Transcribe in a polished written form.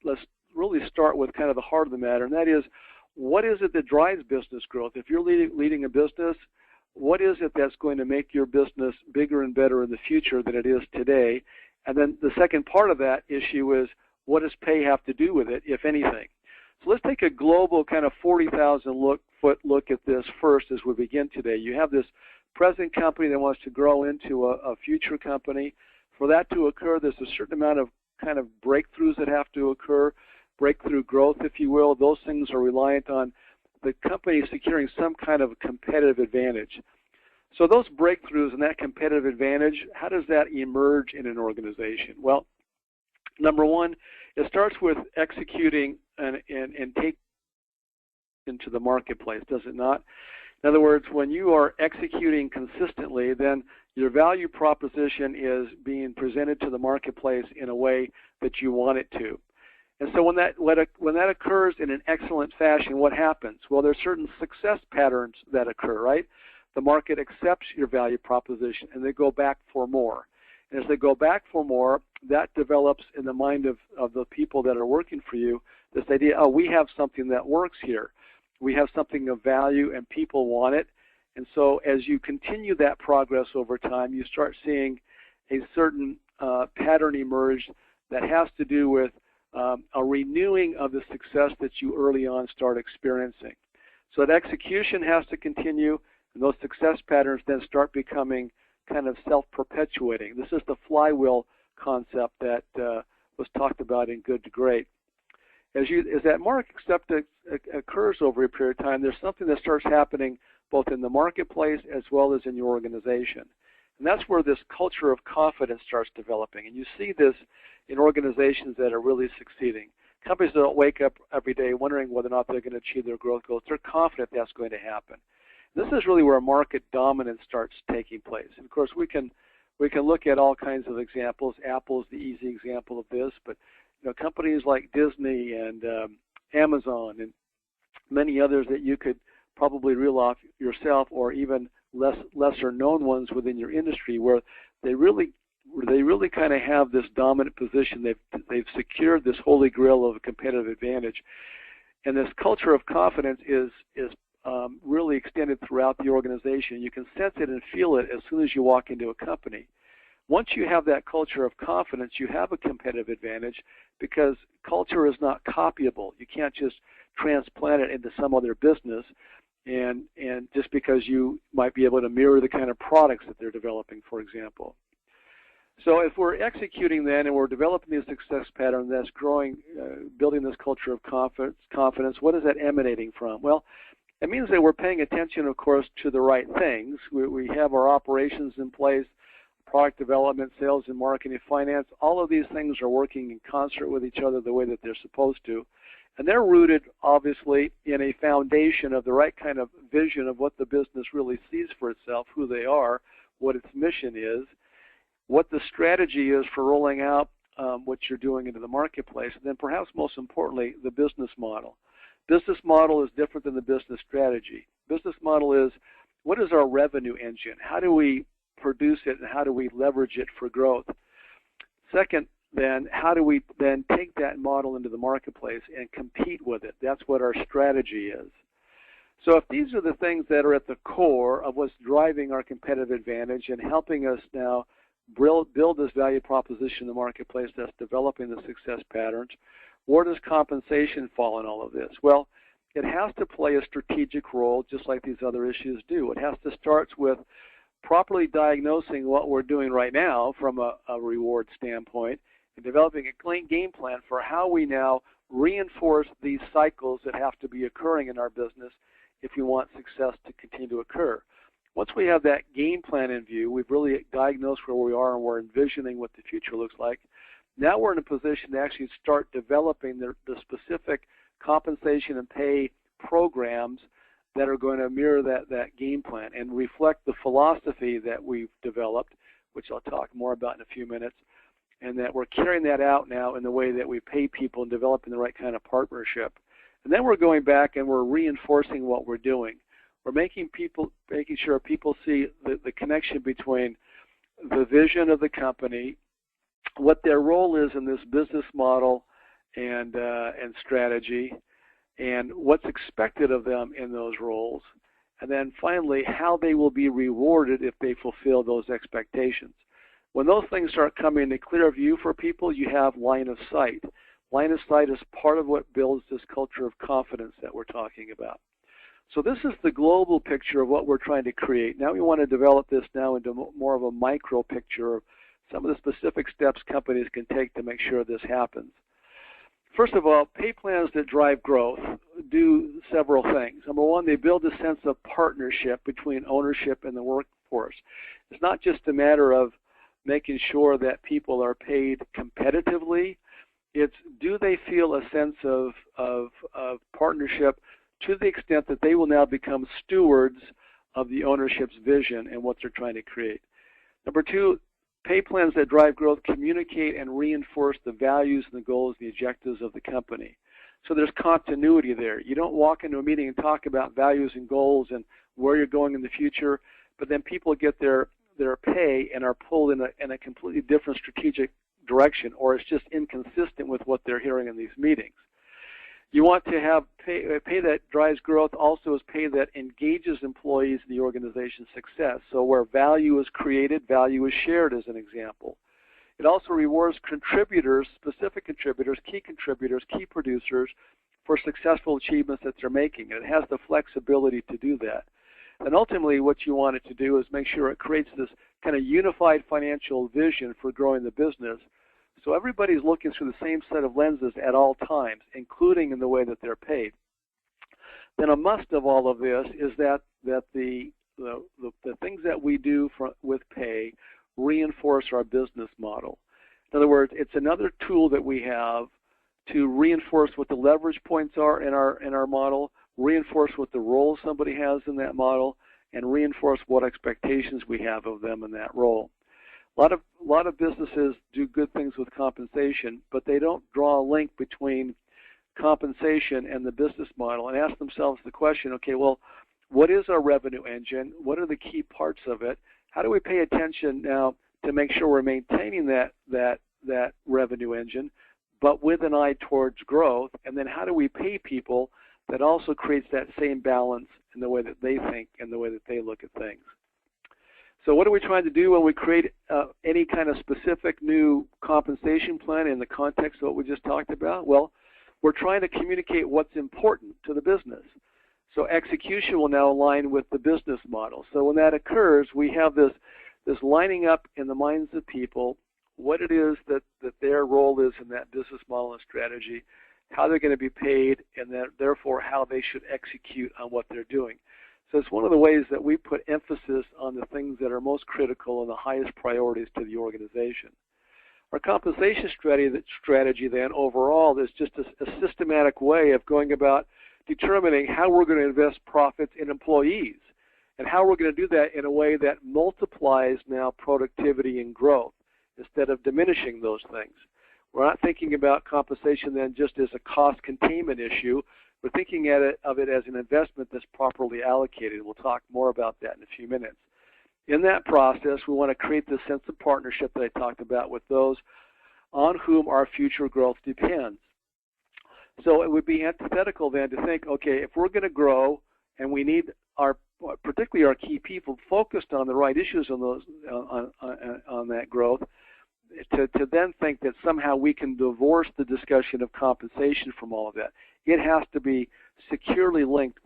let's really start with kind of the heart of the matter, and that is, what is it that drives business growth? If you're leading a business, what is it that's going to make your business bigger and better in the future than it is today? And then the second part of that issue is, what does pay have to do with it, if anything? So let's take a global kind of 40,000-foot look at this first as we begin today. You have this present company that wants to grow into a future company. For that to occur, there's a certain amount of kind of breakthroughs that have to occur, breakthrough growth, if you will. Those things are reliant on the company securing some kind of competitive advantage. So those breakthroughs and that competitive advantage, how does that emerge in an organization? Well, number one, it starts with executing and take into the marketplace, does it not? In other words, when you are executing consistently, then your value proposition is being presented to the marketplace in a way that you want it to. And so when that occurs in an excellent fashion, what happens? Well, there's certain success patterns that occur, right? The market accepts your value proposition, and they go back for more. And as they go back for more, that develops in the mind of the people that are working for you this idea, oh, we have something that works here. We have something of value, and people want it. And so as you continue that progress over time, you start seeing a certain pattern emerge that has to do with a renewing of the success that you early on start experiencing. So that execution has to continue, and those success patterns then start becoming kind of self-perpetuating. This is the flywheel concept that was talked about in Good to Great. As that market acceptance occurs over a period of time, there's something that starts happening both in the marketplace as well as in your organization. And that's where this culture of confidence starts developing. And you see this in organizations that are really succeeding. Companies that don't wake up every day wondering whether or not they're going to achieve their growth goals. They're confident that's going to happen. This is really where market dominance starts taking place. And of course, we can look at all kinds of examples. Apple's the easy example of this, but companies like Disney and Amazon and many others that you could probably reel off yourself, or even lesser known ones within your industry, where they really kind of have this dominant position. They've secured this holy grail of a competitive advantage, and this culture of confidence is really extended throughout the organization. You can sense it and feel it as soon as you walk into a company. Once you have that culture of confidence, you have a competitive advantage, because culture is not copyable. You can't just transplant it into some other business, and just because you might be able to mirror the kind of products that they're developing, for example. So if we're executing then and we're developing this success pattern that's growing, building this culture of confidence, what is that emanating from? Well, it means that we're paying attention, of course, to the right things. We have our operations in place, product development, sales and marketing, finance. All of these things are working in concert with each other the way that they're supposed to. And they're rooted, obviously, in a foundation of the right kind of vision of what the business really sees for itself, who they are, what its mission is, what the strategy is for rolling out what you're doing into the marketplace, and then perhaps most importantly, the business model. Business model is different than the business strategy. Business model is, what is our revenue engine? How do we produce it, and how do we leverage it for growth? Second, then, how do we then take that model into the marketplace and compete with it? That's what our strategy is. So if these are the things that are at the core of what's driving our competitive advantage and helping us now build this value proposition in the marketplace that's developing the success patterns, where does compensation fall in all of this? Well, it has to play a strategic role just like these other issues do. It has to start with properly diagnosing what we're doing right now from a reward standpoint, and developing a clean game plan for how we now reinforce these cycles that have to be occurring in our business if we want success to continue to occur. Once we have that game plan in view, we've really diagnosed where we are and we're envisioning what the future looks like. Now we're in a position to actually start developing the specific compensation and pay programs that are going to mirror that game plan and reflect the philosophy that we've developed, which I'll talk more about in a few minutes, and that we're carrying that out now in the way that we pay people and developing the right kind of partnership. And then we're going back and we're reinforcing what we're doing. We're making sure people see the connection between the vision of the company, what their role is in this business model, and strategy, and what's expected of them in those roles, and then finally how they will be rewarded if they fulfill those expectations. When those things start coming into clear view for people, you have line of sight. Line of sight is part of what builds this culture of confidence that we're talking about. So this is the global picture of what we're trying to create. Now we want to develop this now into more of a micro picture of some of the specific steps companies can take to make sure this happens. First of all, pay plans that drive growth do several things. Number one, they build a sense of partnership between ownership and the workforce. It's not just a matter of making sure that people are paid competitively. It's, do they feel a sense of partnership to the extent that they will now become stewards of the ownership's vision and what they're trying to create. Number two, pay plans that drive growth communicate and reinforce the values and the goals and the objectives of the company. So there's continuity there. You don't walk into a meeting and talk about values and goals and where you're going in the future, but then people get their pay and are pulled in a completely different strategic direction, or it's just inconsistent with what they're hearing in these meetings. You want to have pay that drives growth also is pay that engages employees in the organization's success. So where value is created, value is shared as an example. It also rewards contributors, specific contributors, key producers for successful achievements that they're making. And it has the flexibility to do that. And ultimately what you want it to do is make sure it creates this kind of unified financial vision for growing the business. So everybody's looking through the same set of lenses at all times, including in the way that they're paid. Then a must of all of this is that the things that we do with pay reinforce our business model. In other words, it's another tool that we have to reinforce what the leverage points are in our model, reinforce what the role somebody has in that model, and reinforce what expectations we have of them in that role. A lot of businesses do good things with compensation, but they don't draw a link between compensation and the business model and ask themselves the question, okay, well, what is our revenue engine? What are the key parts of it? How do we pay attention now to make sure we're maintaining that revenue engine, but with an eye towards growth? And then how do we pay people that also creates that same balance in the way that they think and the way that they look at things? So what are we trying to do when we create any kind of specific new compensation plan in the context of what we just talked about? Well, we're trying to communicate what's important to the business. So execution will now align with the business model. So when that occurs, we have this lining up in the minds of people what it is that their role is in that business model and strategy, how they're going to be paid, and then therefore how they should execute on what they're doing. So it's one of the ways that we put emphasis on the things that are most critical and the highest priorities to the organization. Our compensation strategy then overall is just a systematic way of going about determining how we're going to invest profits in employees and how we're going to do that in a way that multiplies now productivity and growth instead of diminishing those things. We're not thinking about compensation then just as a cost containment issue. We're thinking of it as an investment that's properly allocated. We'll talk more about that in a few minutes. In that process, we want to create this sense of partnership that I talked about with those on whom our future growth depends. So it would be antithetical then to think, okay, if we're going to grow and we need particularly our key people focused on the right issues on those on that growth, to then think that somehow we can divorce the discussion of compensation from all of that. It has to be securely linked